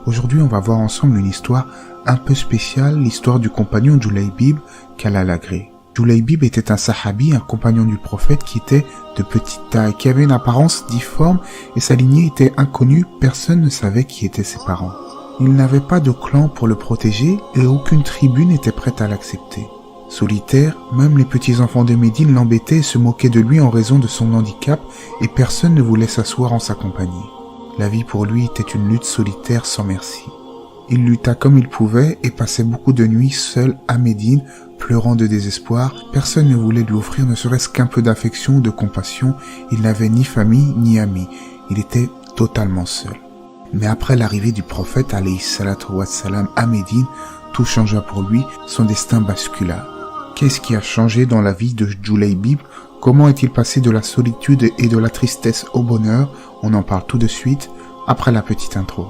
Aujourd'hui, on va voir ensemble une histoire un peu spéciale, l'histoire du compagnon Julaybib qu'Allah l'agrée. Julaybib était un sahabi, un compagnon du prophète qui était de petite taille, qui avait une apparence difforme et sa lignée était inconnue, personne ne savait qui étaient ses parents. Il n'avait pas de clan pour le protéger et aucune tribu n'était prête à l'accepter. Solitaire, même les petits-enfants de Médine l'embêtaient et se moquaient de lui en raison de son handicap et personne ne voulait s'asseoir en sa compagnie. La vie pour lui était une lutte solitaire sans merci. Il lutta comme il pouvait et passait beaucoup de nuits seul à Médine, pleurant de désespoir. Personne ne voulait lui offrir ne serait-ce qu'un peu d'affection ou de compassion. Il n'avait ni famille ni amis. Il était totalement seul. Mais après l'arrivée du prophète alayhi salatu wassalam à Médine, tout changea pour lui, son destin bascula. Qu'est-ce qui a changé dans la vie de Julaybib? Comment est-il passé de la solitude et de la tristesse au bonheur? On en parle tout de suite, après la petite intro.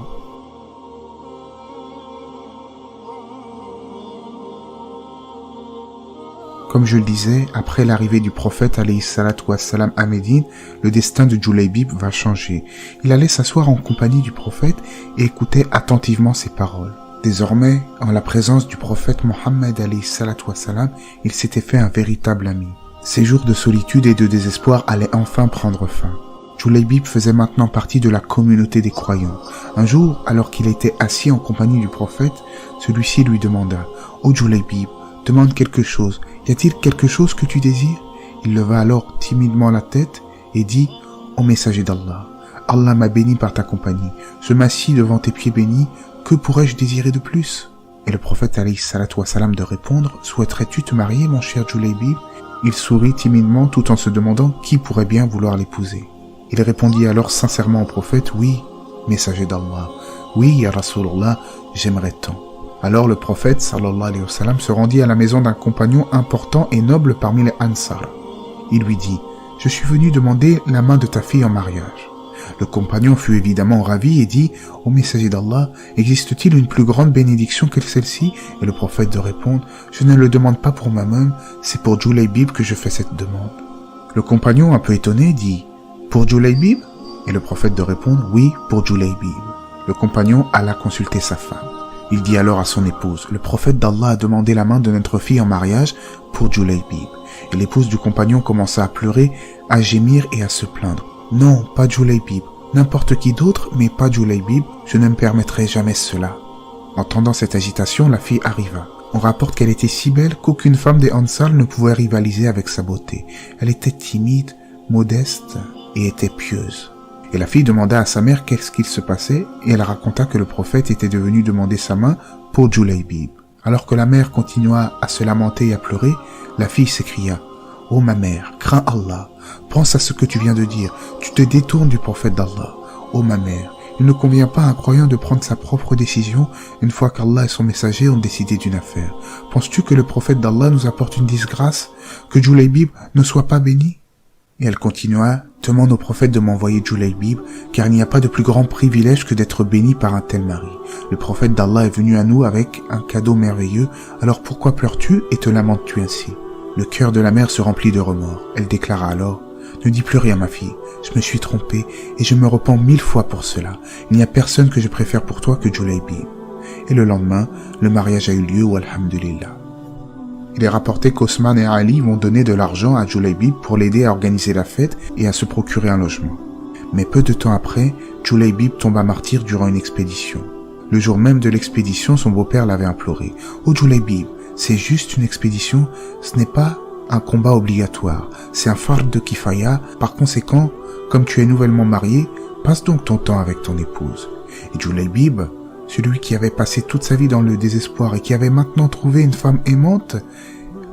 Comme je le disais, après l'arrivée du prophète alayhi salatu wassalam à Médine, le destin de Julaybib va changer. Il allait s'asseoir en compagnie du prophète et écouter attentivement ses paroles. Désormais, en la présence du prophète Mohammed alayhi salatu wassalam, il s'était fait un véritable ami. Ses jours de solitude et de désespoir allaient enfin prendre fin. Julaybib faisait maintenant partie de la communauté des croyants. Un jour, alors qu'il était assis en compagnie du prophète, celui-ci lui demanda « Ô Julaybib, demande quelque chose. Y a-t-il quelque chose que tu désires ?» Il leva alors timidement la tête et dit « Ô messager d'Allah, Allah m'a béni par ta compagnie. Je m'assis devant tes pieds bénis. Que pourrais-je désirer de plus ?» Et le prophète alayhi salatu wassalam de répondre « Souhaiterais-tu te marier, mon cher Julaybib ?» Il sourit timidement tout en se demandant qui pourrait bien vouloir l'épouser. Il répondit alors sincèrement au prophète « Oui, messager d'Allah. Oui, ya Rasulallah, j'aimerais tant. » Alors le prophète sallallahu alayhi wa sallam se rendit à la maison d'un compagnon important et noble parmi les Ansar. Il lui dit « Je suis venu demander la main de ta fille en mariage. » Le compagnon fut évidemment ravi et dit « Ô messager d'Allah, existe-t-il une plus grande bénédiction que celle-ci ?» Et le prophète de répondre « Je ne le demande pas pour moi-même, c'est pour Julaybib que je fais cette demande. » Le compagnon, un peu étonné, dit « Pour Julaybib ?» Et le prophète de répondre « Oui, pour Julaybib. » Le compagnon alla consulter sa femme. Il dit alors à son épouse « Le prophète d'Allah a demandé la main de notre fille en mariage pour Julaybib. » Et l'épouse du compagnon commença à pleurer, à gémir et à se plaindre. « Non, pas Julaybib. N'importe qui d'autre, mais pas Julaybib. Je ne me permettrai jamais cela. » Entendant cette agitation, la fille arriva. On rapporte qu'elle était si belle qu'aucune femme des Ansar ne pouvait rivaliser avec sa beauté. Elle était timide, modeste et était pieuse. Et la fille demanda à sa mère qu'est-ce qu'il se passait et elle raconta que le prophète était devenu demander sa main pour Julaybib. Alors que la mère continua à se lamenter et à pleurer, la fille s'écria « Ô ma mère, crains Allah, pense à ce que tu viens de dire, tu te détournes du prophète d'Allah. Ô ma mère, il ne convient pas à un croyant de prendre sa propre décision une fois qu'Allah et son messager ont décidé d'une affaire. Penses-tu que le prophète d'Allah nous apporte une disgrâce, que Julaybib ne soit pas béni ?» Et elle continua « Demande au prophète de m'envoyer Julaybib, car il n'y a pas de plus grand privilège que d'être béni par un tel mari. Le prophète d'Allah est venu à nous avec un cadeau merveilleux, alors pourquoi pleures-tu et te lamentes-tu ainsi ?» Le cœur de la mère se remplit de remords. Elle déclara alors « Ne dis plus rien ma fille, je me suis trompée et je me repens 1000 fois pour cela. Il n'y a personne que je préfère pour toi que Julaybib. » Et le lendemain, le mariage a eu lieu, walhamdulillah. Il est rapporté qu'Osman et Ali vont donner de l'argent à Julaybib pour l'aider à organiser la fête et à se procurer un logement. Mais peu de temps après, Julaybib tomba martyr durant une expédition. Le jour même de l'expédition, son beau-père l'avait imploré. « Ô Julaybib, c'est juste une expédition, ce n'est pas un combat obligatoire, c'est un fard de kifaya. Par conséquent, comme tu es nouvellement marié, passe donc ton temps avec ton épouse. » Et Julaybib, celui qui avait passé toute sa vie dans le désespoir et qui avait maintenant trouvé une femme aimante,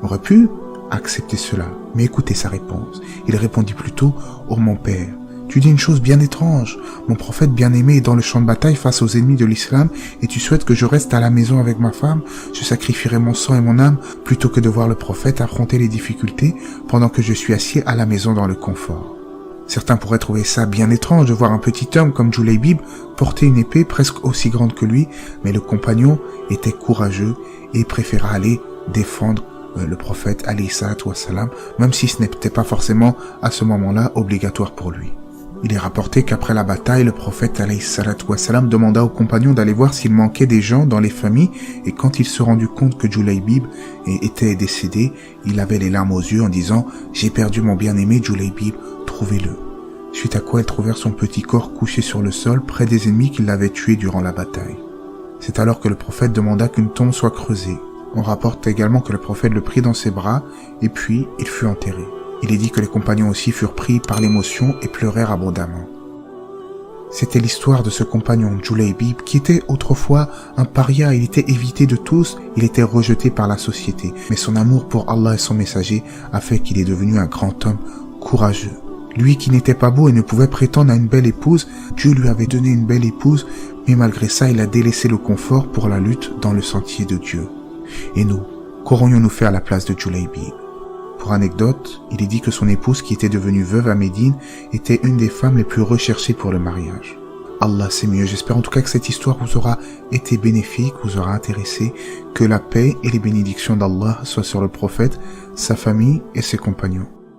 aurait pu accepter cela. Mais écoutez sa réponse. Il répondit plutôt « Ô mon père, tu dis une chose bien étrange. Mon prophète bien-aimé est dans le champ de bataille face aux ennemis de l'islam et tu souhaites que je reste à la maison avec ma femme. Je sacrifierai mon sang et mon âme plutôt que de voir le prophète affronter les difficultés pendant que je suis assis à la maison dans le confort. » Certains pourraient trouver ça bien étrange de voir un petit homme comme Julaybib porter une épée presque aussi grande que lui, mais le compagnon était courageux et préféra aller défendre le prophète alayhi salatu wassalam, même si ce n'était pas forcément à ce moment-là obligatoire pour lui. Il est rapporté qu'après la bataille, le prophète alayhi salatu wassalam demanda aux compagnons d'aller voir s'il manquait des gens dans les familles, et quand il se rendu compte que Julaybib était décédé, il avait les larmes aux yeux en disant « J'ai perdu mon bien-aimé Julaybib, trouvez-le ». Suite à quoi ils trouvèrent son petit corps couché sur le sol près des ennemis qui l'avaient tué durant la bataille. C'est alors que le prophète demanda qu'une tombe soit creusée. On rapporte également que le prophète le prit dans ses bras et puis il fut enterré. Il est dit que les compagnons aussi furent pris par l'émotion et pleurèrent abondamment. C'était l'histoire de ce compagnon Julaybib qui était autrefois un paria, il était évité de tous, il était rejeté par la société. Mais son amour pour Allah et son messager a fait qu'il est devenu un grand homme courageux. Lui qui n'était pas beau et ne pouvait prétendre à une belle épouse, Dieu lui avait donné une belle épouse, mais malgré ça, il a délaissé le confort pour la lutte dans le sentier de Dieu. Et nous, qu'aurions-nous fait à la place de Julaybib? Pour anecdote, il est dit que son épouse, qui était devenue veuve à Médine, était une des femmes les plus recherchées pour le mariage. Allah sait mieux. J'espère en tout cas que cette histoire vous aura été bénéfique, vous aura intéressé, que la paix et les bénédictions d'Allah soient sur le prophète, sa famille et ses compagnons.